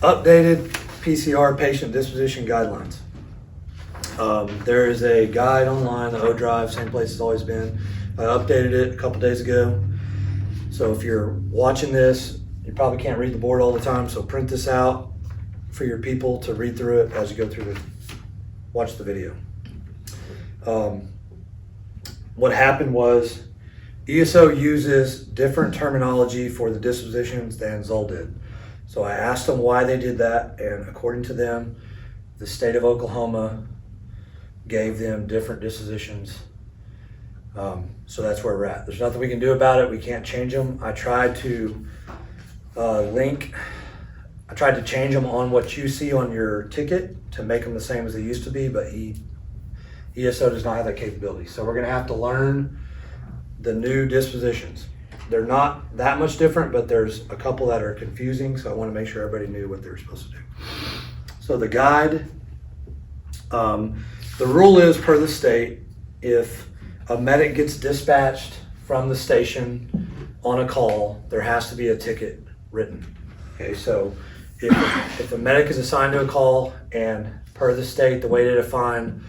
Updated PCR patient disposition guidelines. There is a guide online, the O Drive, same place it's always been. I updated it a couple days ago. So if you're watching this, you probably can't read the board all the time, so print this out for your people to read through it as you go through watch the video. What happened was ESO uses different terminology for the dispositions than Zoll did. So I asked them why they did that, and according to them, the state of Oklahoma gave them different dispositions. So that's where we're at. There's nothing we can do about it. We can't change them. I tried to change them on what you see on your ticket to make them the same as they used to be, but ESO does not have that capability. So we're gonna have to learn the new dispositions. They're not that much different, but there's a couple that are confusing, so I wanna make sure everybody knew what they were supposed to do. So the guide, the rule is per the state, if a medic gets dispatched from the station on a call, there has to be a ticket written. Okay, so if a medic is assigned to a call, and per the state, the way to define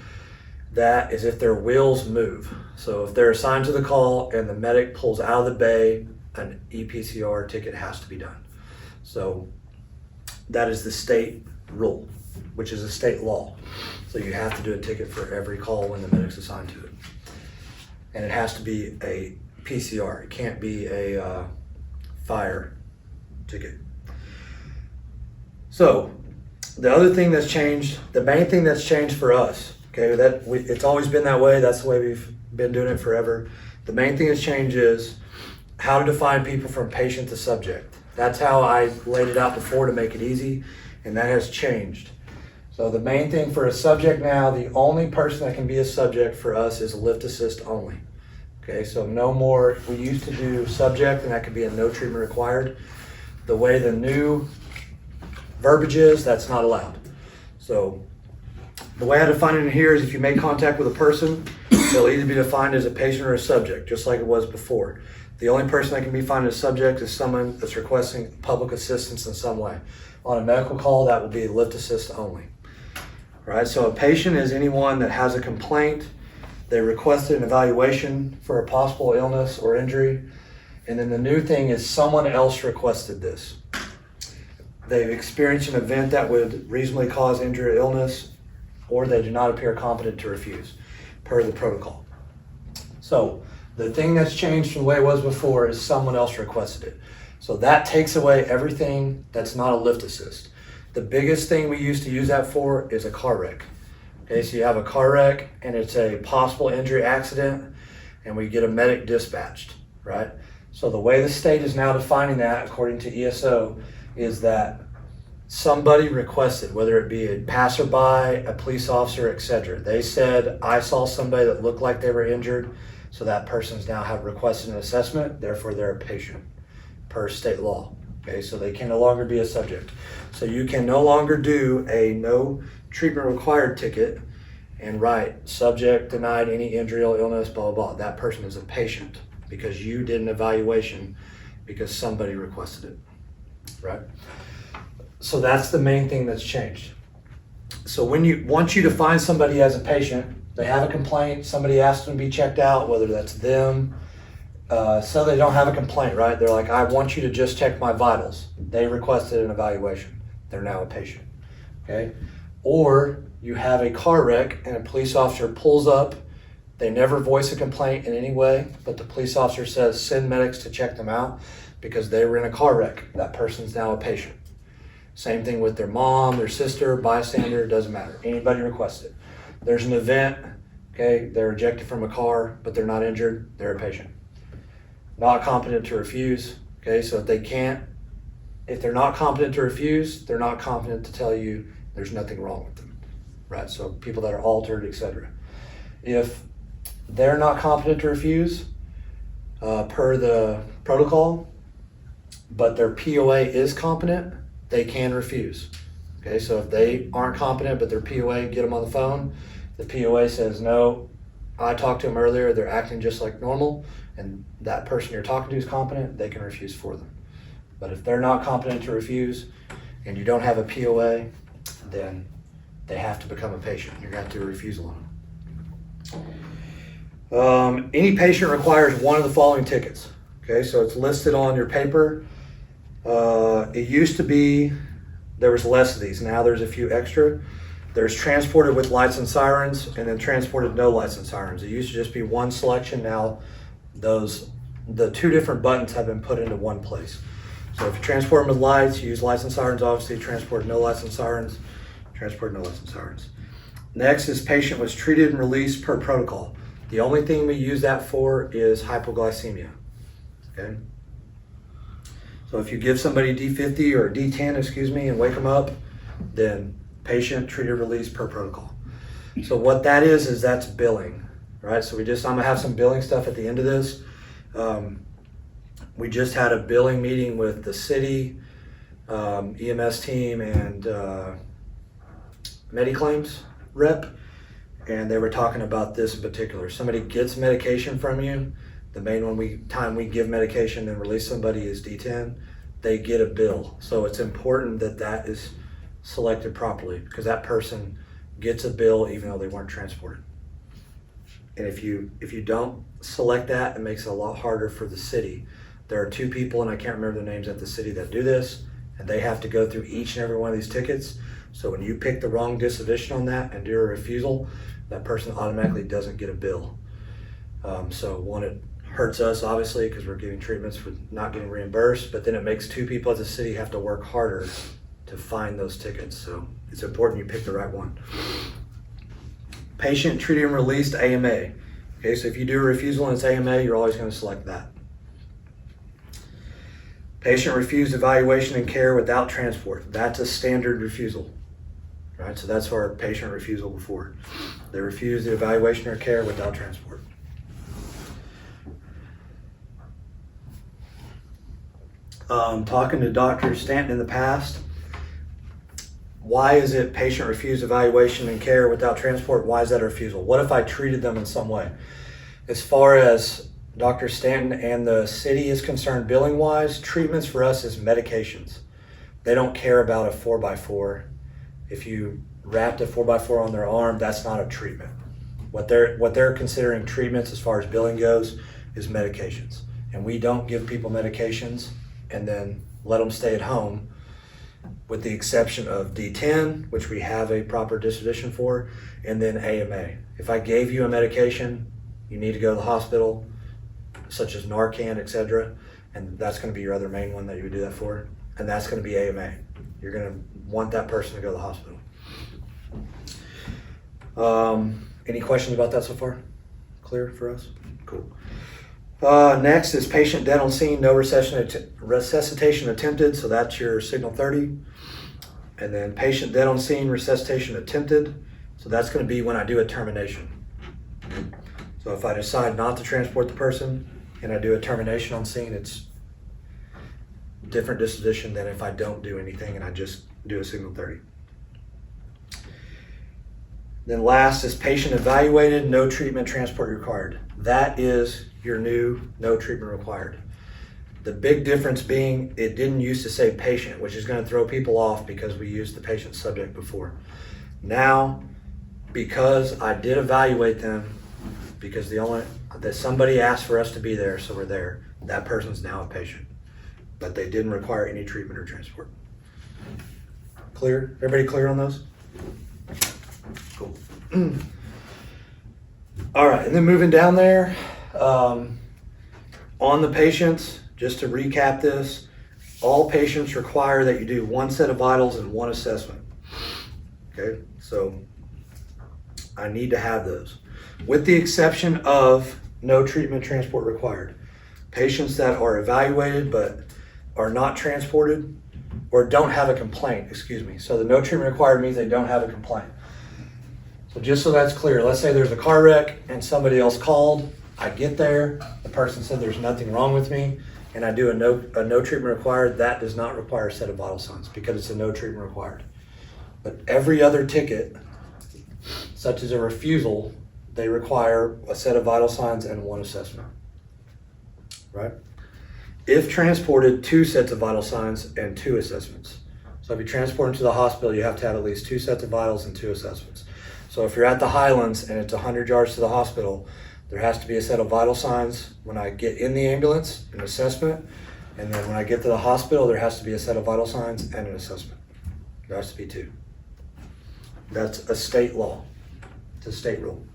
that is if their wheels move. So if they're assigned to the call and the medic pulls out of the bay, an EPCR ticket has to be done. So that is the state rule, which is a state law. So you have to do a ticket for every call when the medic's assigned to it. And it has to be a PCR. It can't be a fire ticket. So the other thing that's changed, the main thing that's changed for us, okay, it's always been that way. That's the way we've been doing it forever. The main thing that's changed is how to define people from patient to subject. That's how I laid it out before to make it easy, and that has changed. So the main thing for a subject now, the only person that can be a subject for us is a lift assist only. Okay, so no more, we used to do subject and that could be a no treatment required. The way the new verbiage is, that's not allowed. So the way I define it in here is if you make contact with a person, they'll either be defined as a patient or a subject, just like it was before. The only person that can be defined as subject is someone that's requesting public assistance in some way. On a medical call, that will be lift assist only. Right, so a patient is anyone that has a complaint, they requested an evaluation for a possible illness or injury, and then the new thing is someone else requested this. They've experienced an event that would reasonably cause injury or illness, or they do not appear competent to refuse, per the protocol. So the thing that's changed from the way it was before is someone else requested it. So that takes away everything that's not a lift assist. The biggest thing we used to use that for is a car wreck. Okay, so you have a car wreck and it's a possible injury accident and we get a medic dispatched, right? So the way the state is now defining that, according to ESO, is that somebody requested, whether it be a passerby, a police officer, etc. They said, I saw somebody that looked like they were injured, so that person's now have requested an assessment, therefore they're a patient, per state law. Okay, so they can no longer be a subject. So you can no longer do a no treatment required ticket and write subject denied any injury or illness, blah, blah, blah. That person is a patient because you did an evaluation because somebody requested it, right? So that's the main thing that's changed. So once you define somebody as a patient, they have a complaint, somebody asked them to be checked out, whether that's them, so they don't have a complaint, right? They're like, I want you to just check my vitals. They requested an evaluation. They're now a patient, okay? Or you have a car wreck and a police officer pulls up. They never voice a complaint in any way, but the police officer says, send medics to check them out because they were in a car wreck. That person's now a patient. Same thing with their mom, their sister, bystander, doesn't matter. Anybody requested. There's an event, okay? They're ejected from a car, but they're not injured. They're a patient. Not competent to refuse, okay? So if they're not competent to refuse, they're not competent to tell you there's nothing wrong with them, right? So people that are altered, etc. If they're not competent to refuse, per the protocol, but their POA is competent, they can refuse. Okay, so if they aren't competent, but their POA, get them on the phone, the POA says, no, I talked to them earlier, they're acting just like normal, and that person you're talking to is competent, they can refuse for them. But if they're not competent to refuse, and you don't have a POA, then they have to become a patient. You're going to have to do a refusal on them. Any patient requires one of the following tickets. Okay, so it's listed on your paper. It used to be there was less of these. Now there's a few extra. There's transported with lights and sirens, and then transported no lights and sirens. It used to just be one selection. Now the two different buttons have been put into one place. So if you transport them with lights, you use lights and sirens, obviously. Transport no lights and sirens, transport no lights and sirens. Next is patient was treated and released per protocol. The only thing we use that for is hypoglycemia, okay? So if you give somebody D50 or D10, excuse me, and wake them up, then patient treated, released per protocol. So what that is that's billing, right? So I'm gonna have some billing stuff at the end of this. We just had a billing meeting with the city, EMS team, and MediClaims rep, and they were talking about this in particular. Somebody gets medication from you, the main time we give medication and release somebody is D10, they get a bill. So it's important that is selected properly, because that person gets a bill even though they weren't transported. And if you don't select that, it makes it a lot harder for the city. There are two people, and I can't remember their names at the city, that do this, and they have to go through each and every one of these tickets. So when you pick the wrong disposition on that and do a refusal, that person automatically doesn't get a bill. So one, it hurts us obviously because we're giving treatments for not getting reimbursed, but then it makes two people at the city have to work harder to find those tickets. So it's important you pick the right one. Patient treated and released AMA. Okay, so if you do a refusal and it's AMA, you're always going to select that. Patient refused evaluation and care without transport. That's a standard refusal, right? So that's our patient refusal before. They refused the evaluation or care without transport. Talking to Dr. Stanton in the past, why is it patient refused evaluation and care without transport? Why is that a refusal? What if I treated them in some way? As far as Dr. Stanton and the city is concerned, billing wise, treatments for us is medications. They don't care about a 4x4. If you wrapped a 4x4 on their arm, that's not a treatment. What they're considering treatments as far as billing goes is medications. And we don't give people medications and then let them stay at home, with the exception of D10, which we have a proper disposition for, and then AMA. If I gave you a medication, you need to go to the hospital, such as Narcan, etc., and that's going to be your other main one that you would do that for, and that's going to be AMA. You're going to want that person to go to the hospital. Any questions about that so far? Clear for us? Cool. Next is patient dead on scene, no resuscitation attempted, so that's your signal 30. And then patient dead on scene, resuscitation attempted, so that's going to be when I do a termination. So if I decide not to transport the person and I do a termination on scene, it's different disposition than if I don't do anything and I just do a signal 30. Then last is patient evaluated, no treatment transport required. That is your new no treatment required. The big difference being it didn't used to say patient, which is going to throw people off because we used the patient subject before. Now, because I did evaluate them, because that somebody asked for us to be there, so we're there, that person's now a patient. But they didn't require any treatment or transport. Clear? Everybody clear on those? Cool. All right, and then moving down there, on the patients, just to recap this, all patients require that you do one set of vitals and one assessment. Okay, so I need to have those. With the exception of no treatment transport required. Patients that are evaluated but are not transported or don't have a complaint, excuse me. So the no treatment required means they don't have a complaint. So just so that's clear, let's say there's a car wreck and somebody else called, I get there, the person said there's nothing wrong with me, and I do a no treatment required, that does not require a set of vital signs because it's a no treatment required. But every other ticket, such as a refusal, they require a set of vital signs and one assessment, right? If transported, 2 sets of vital signs and 2 assessments. So if you transport them to the hospital, you have to have at least 2 sets of vitals and 2 assessments. So if you're at the Highlands and it's 100 yards to the hospital, there has to be a set of vital signs when I get in the ambulance, an assessment, and then when I get to the hospital, there has to be a set of vital signs and an assessment. There has to be 2. That's a state law. It's a state rule.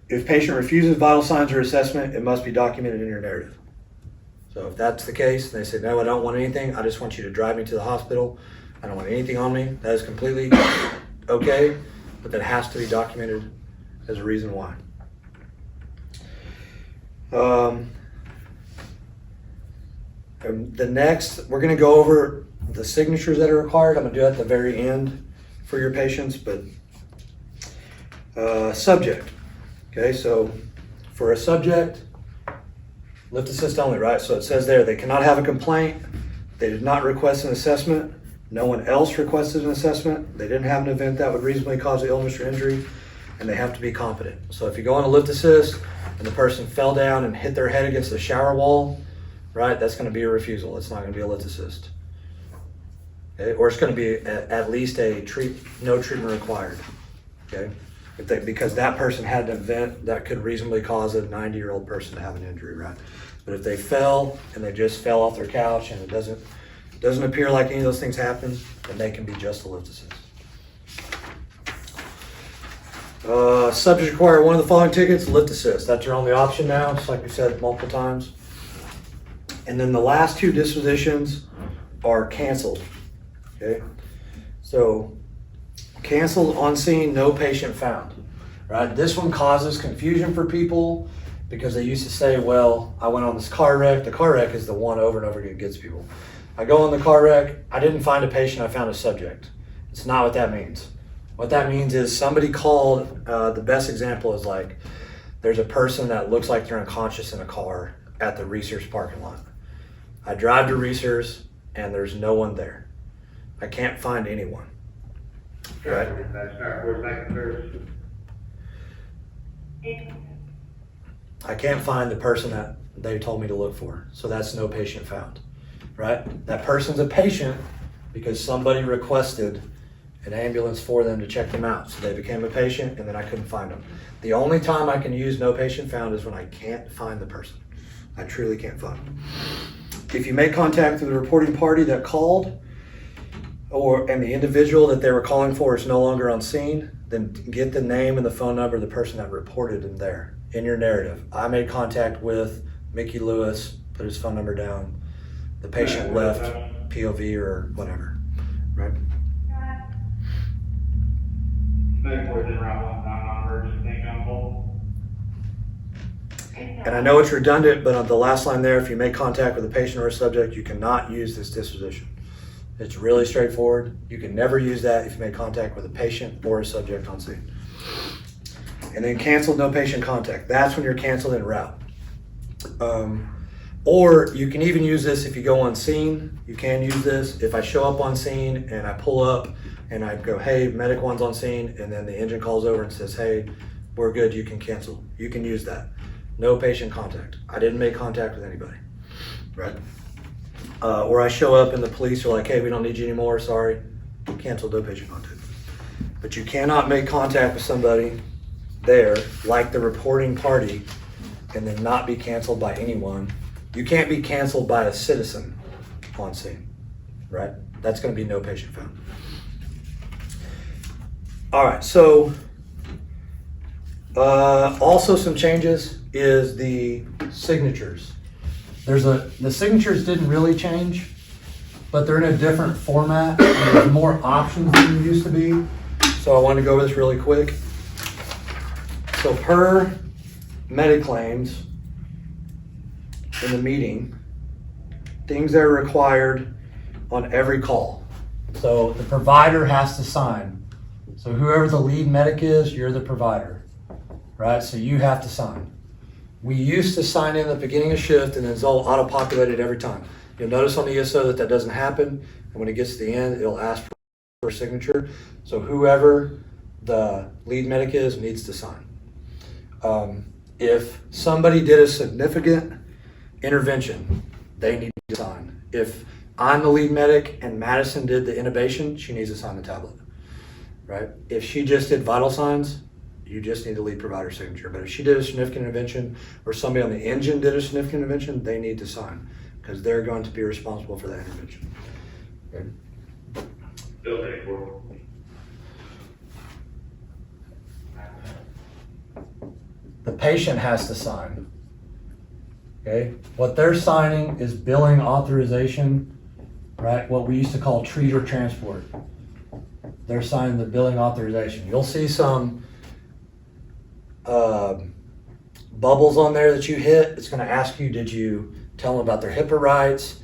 If patient refuses vital signs or assessment, it must be documented in your narrative. So if that's the case, they say, no, I don't want anything. I just want you to drive me to the hospital. I don't want anything on me. That is completely okay, but that has to be documented as a reason why. And the next, we're going to go over the signatures that are required. I'm going to do it at the very end for your patients, but subject. Okay, so for a subject, lift assist only, right? So it says there, they cannot have a complaint. They did not request an assessment. No one else requested an assessment. They didn't have an event that would reasonably cause the illness or injury, and they have to be competent. So if you go on a lift assist and the person fell down and hit their head against the shower wall, right, that's going to be a refusal. It's not going to be a lift assist. Okay? Or it's going to be at least a no treatment required. Okay, because that person had an event that could reasonably cause a 90-year-old person to have an injury, right? But if they fell and they just fell off their couch and it doesn't appear like any of those things happen, then they can be just a lift assist. Subjects require one of the following tickets, lift assist. That's your only option now, just like we said multiple times. And then the last 2 dispositions are canceled. Okay, so canceled on scene, no patient found. Right, this one causes confusion for people because they used to say, well, I went on this car wreck. The car wreck is the one over and over again gets people. I go on the car wreck, I didn't find a patient, I found a subject. It's not what that means. What that means is somebody called, the best example is like, there's a person that looks like they're unconscious in a car at the research parking lot. I drive to research and there's no one there. I can't find anyone. Right? I can't find the person that they told me to look for. So that's no patient found. Right? That person's a patient because somebody requested an ambulance for them to check them out. So they became a patient and then I couldn't find them. The only time I can use no patient found is when I can't find the person. I truly can't find them. If you make contact with the reporting party that called and the individual that they were calling for is no longer on scene, then get the name and the phone number of the person that reported them there in your narrative. I made contact with Mickey Lewis, put his phone number down. The patient left POV or whatever, right? And I know it's redundant, but on the last line there, if you make contact with a patient or a subject, you cannot use this disposition. It's really straightforward. You can never use that if you make contact with a patient or a subject on scene. And then canceled no patient contact. That's when you're canceled en route. Or you can even use this if you go on scene. You can use this. If I show up on scene and I pull up and I go, hey, medic one's on scene, and then the engine calls over and says, hey, we're good, you can cancel. You can use that. No patient contact. I didn't make contact with anybody, right? Or I show up and the police are like, hey, we don't need you anymore, sorry. Cancel, no patient contact. But you cannot make contact with somebody there, like the reporting party, and then not be canceled by anyone. You can't be canceled by a citizen on scene, right? That's going to be no patient found. All right, so also some changes is the signatures. The signatures didn't really change, but they're in a different format. And there's more options than there used to be. So I want to go over this really quick. So per Mediclaims in the meeting, things that are required on every call. So the provider has to sign. So whoever the lead medic is, you're the provider, right? So you have to sign. We used to sign in at the beginning of shift and it's all auto-populated every time. You'll notice on the ESO that doesn't happen. And when it gets to the end, it'll ask for a signature. So whoever the lead medic is needs to sign. If somebody did a significant intervention, they need to sign. If I'm the lead medic and Madison did the intubation, she needs to sign the tablet, right? If she just did vital signs, you just need the lead provider signature. But if she did a significant intervention or somebody on the engine did a significant intervention, they need to sign because they're going to be responsible for that intervention. Okay. The patient has to sign. Okay. What they're signing is billing authorization, right? What we used to call treat or transport. They're signing the billing authorization. You'll see some bubbles on there that you hit. It's going to ask you, did you tell them about their HIPAA rights?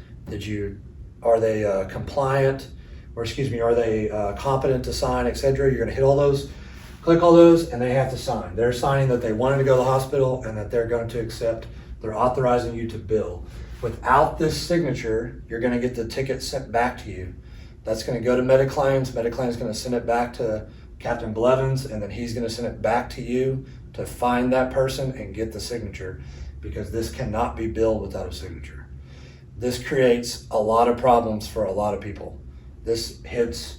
Are they compliant? Or are they competent to sign, etc.? You're going to hit all those, click all those, and they have to sign. They're signing that they wanted to go to the hospital and that they're going to accept. They're authorizing you to bill. Without this signature, you're going to get the ticket sent back to you. That's going to go to Mediclaims. Mediclaims is going to send it back to Captain Blevins, and then he's going to send it back to you to find that person and get the signature, because this cannot be billed without a signature. This creates a lot of problems for a lot of people. This hits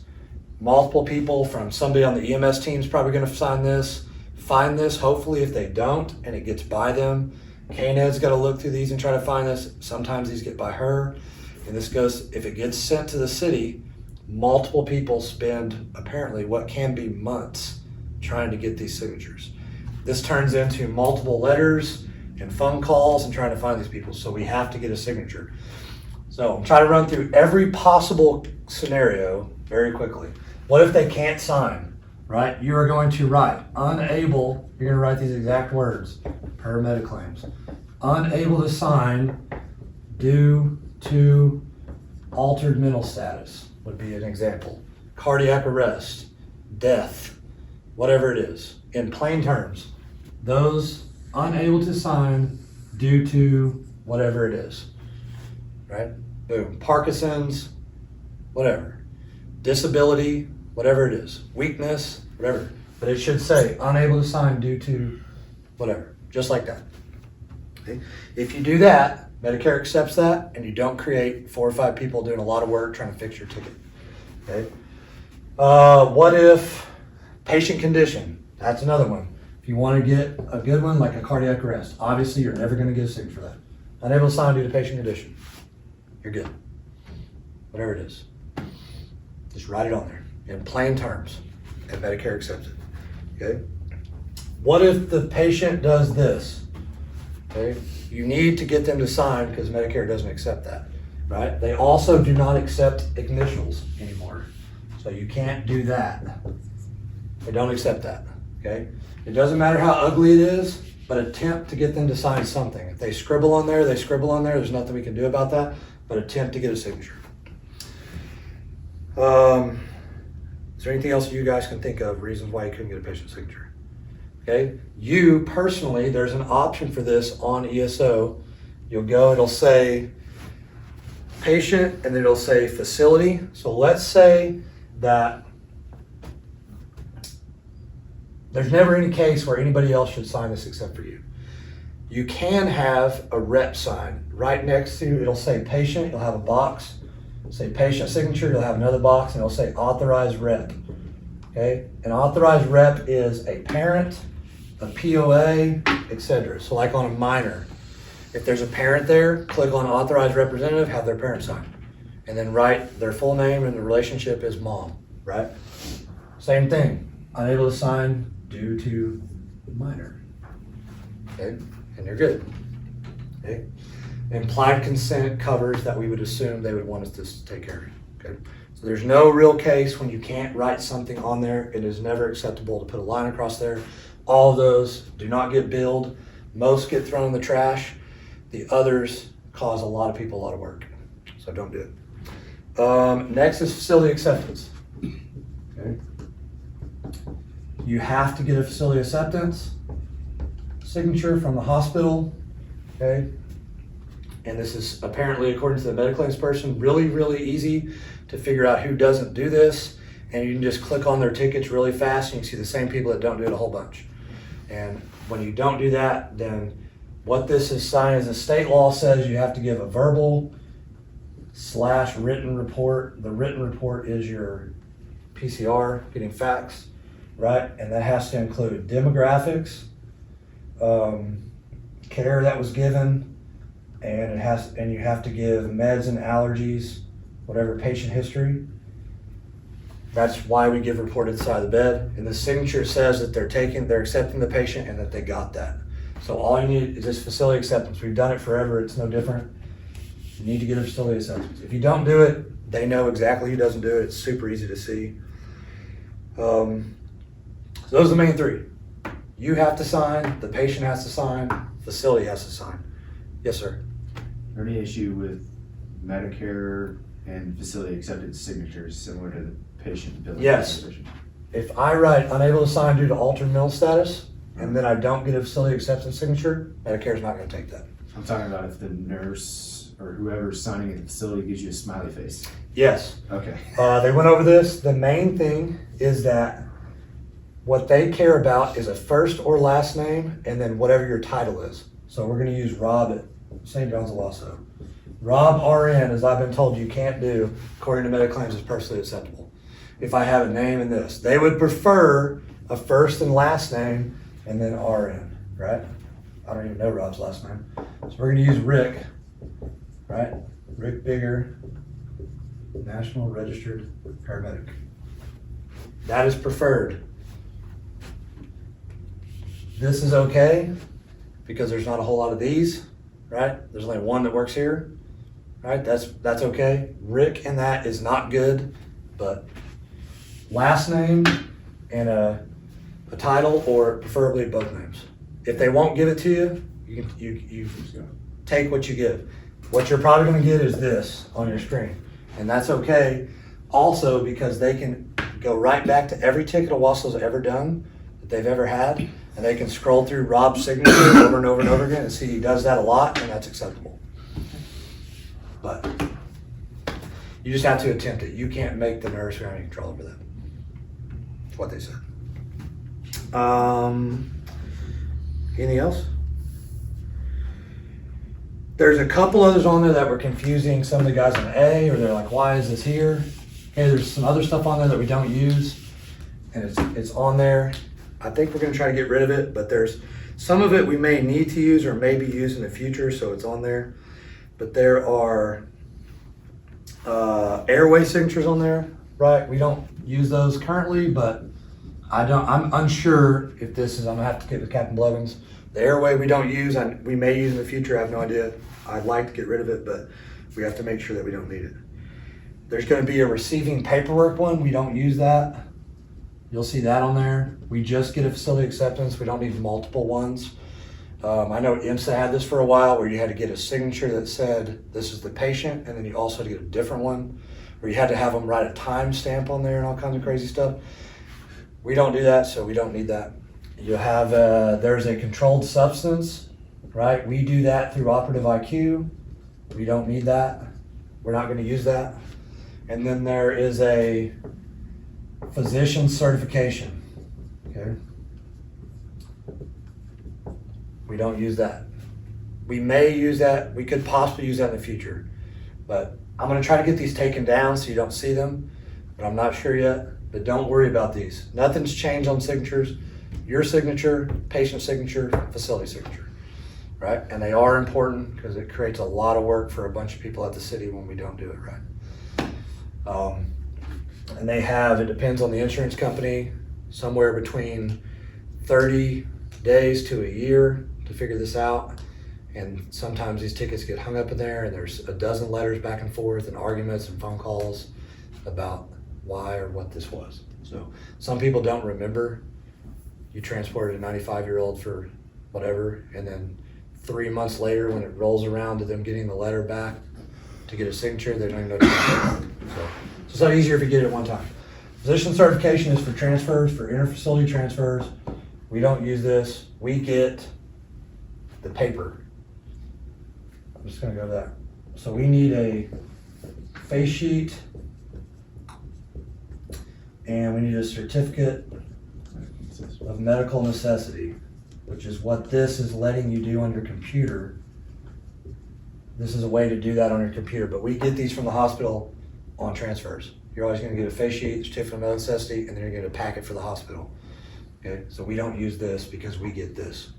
multiple people. From somebody on the EMS team is probably going to find this, hopefully. If they don't and it gets by them, KNED's got to look through these and try to find this. Sometimes these get by her, and this goes, if it gets sent to the city, multiple people spend apparently what can be months trying to get these signatures. This turns into multiple letters and phone calls and trying to find these people. So we have to get a signature. So I'm trying to run through every possible scenario very quickly. What if they can't sign, right? You are going to write unable, you're going to write these exact words per Mediclaims. Unable to sign due to altered mental status would be an example. Cardiac arrest, death, whatever it is. In plain terms, those unable to sign due to whatever it is, right? Boom. Parkinson's, whatever. Disability, whatever it is. Weakness, whatever. But it should say unable to sign due to whatever, just like that. Okay? If you do that, Medicare accepts that, and you don't create 4 or 5 people doing a lot of work trying to fix your ticket. Okay. What if patient condition? That's another one. If you want to get a good one, like a cardiac arrest, obviously you're never going to get a signature for that. Unable to sign due to patient condition. You're good. Whatever it is. Just write it on there in plain terms, and Medicare accepts it. Okay. What if the patient does this? Okay. You need to get them to sign because Medicare doesn't accept that, right? They also do not accept initials anymore. So you can't do that. They don't accept that, okay? It doesn't matter how ugly it is, but attempt to get them to sign something. If they scribble on there, they scribble on there. There's nothing we can do about that, but attempt to get a signature. Is there anything else you guys can think of, reasons why you couldn't get a patient signature? Okay, you personally, there's an option for this on ESO. You'll go, it'll say patient, and then it'll say facility. So let's say that there's never any case where anybody else should sign this except for you. You can have a rep sign. Right next to, it'll say patient, you'll have a box. It'll say patient signature, you'll have another box, and it'll say authorized rep. Okay, an authorized rep is a parent, a POA, etc. So like on a minor, if there's a parent there, click on authorized representative, have their parent sign, and then write their full name and the relationship is mom, right? Same thing, unable to sign due to minor, okay? And you're good, okay? Implied consent covers that we would assume they would want us to take care of, okay? So there's no real case when you can't write something on there. It is never acceptable to put a line across there. All of those do not get billed. Most get thrown in the trash. The others cause a lot of people a lot of work. So don't do it. Next is facility acceptance. Okay. You have to get a facility acceptance signature from the hospital. Okay. And this is apparently, according to the Mediclaims person, really, really easy to figure out who doesn't do this. And you can just click on their tickets really fast and you can see the same people that don't do it a whole bunch. And when you don't do that, then what this is signed as a state law says you have to give a verbal / written report. The written report is your PCR, getting facts, right? And that has to include demographics, care that was given, and you have to give meds and allergies, whatever patient history. That's why we give report inside the bed. And the signature says that they're accepting the patient and that they got that. So all you need is this facility acceptance. We've done it forever. It's no different. You need to get a facility acceptance. If you don't do it, they know exactly who doesn't do it. It's super easy to see. So those are the main three. You have to sign, the patient has to sign, facility has to sign. Yes, sir. Is there any issue with Medicare and facility acceptance signatures similar to the patient billing? Yes. Disposition? If I write unable to sign due to altered mental status, and then I don't get a facility acceptance signature, Medicare's not going to take that. I'm talking about if the nurse or whoever's signing at the facility gives you a smiley face. Yes. Okay. They went over this. The main thing is that what they care about is a first or last name and then whatever your title is. So we're going to use Rob at St. John's of Wasso. Rob RN, as I've been told you can't do, according to Mediclaims, is personally acceptable. If I have a name in this, they would prefer a first and last name and then RN, right? I don't even know Rob's last name. So we're going to use Rick, right? Rick Bigger, National Registered Paramedic. That is preferred. This is okay because there's not a whole lot of these, right? There's only one that works here, right? That's okay. Rick and that is not good, but last name and a title, or preferably both names. If they won't give it to you, you take what you give. What you're probably going to get is this on your screen, and that's okay. Also, because they can go right back to every ticket a Wasso's ever done that they've ever had, and they can scroll through Rob's signature over and over and over again and see he does that a lot, and that's acceptable. But you just have to attempt it. You can't make the nurse have any control over that. That's what they said. Anything else? There's a couple others on there that were confusing some of the guys on A, or they're like, why is this here? Okay, there's some other stuff on there that we don't use, and it's on there. I think we're gonna try to get rid of it, but there's some of it we may need to use or maybe use in the future, so it's on there. But there are airway signatures on there, right? We don't use those currently, but I'm unsure if this is, I'm gonna have to get with Captain Blevins. The airway we don't use, we may use in the future, I have no idea. I'd like to get rid of it, but we have to make sure that we don't need it. There's gonna be a receiving paperwork one, we don't use that. You'll see that on there. We just get a facility acceptance, we don't need multiple ones. I know IMSA had this for a while where you had to get a signature that said this is the patient, and then you also had to get a different one where you had to have them write a time stamp on there and all kinds of crazy stuff. We don't do that, so we don't need that. You have, there's a controlled substance, right? We do that through Operative IQ. We don't need that. We're not gonna use that. And then there is a physician certification, okay? We don't use that. We may use that, we could possibly use that in the future, but I'm gonna try to get these taken down so you don't see them, but I'm not sure yet. But don't worry about these. Nothing's changed on signatures. Your signature, patient signature, facility signature, right? And they are important because it creates a lot of work for a bunch of people at the city when we don't do it right. And they have, it depends on the insurance company, somewhere between 30 days to a year to figure this out. And sometimes these tickets get hung up in there and there's a dozen letters back and forth and arguments and phone calls about why or what this was. So some people don't remember. You transported a 95-year-old for whatever, and then 3 months later when it rolls around to them getting the letter back to get a signature, they don't even know what to do. So it's a lot easier if you get it at one time. Physician certification is for transfers, for interfacility transfers. We don't use this. We get the paper. I'm just gonna go to that. So we need a face sheet, and we need a certificate of medical necessity, which is what this is letting you do on your computer This is a way to do that on your computer, but we get these from the hospital on transfers. You're always gonna get a face sheet, certificate of necessity, and then you're gonna get a packet for the hospital. Okay, so we don't use this because we get this.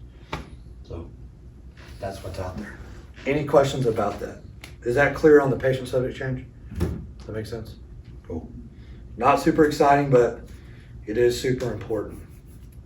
So that's what's out there. Any questions about that? Is that clear on the patient subject change? Does that make sense? Cool. Not super exciting, but it is super important.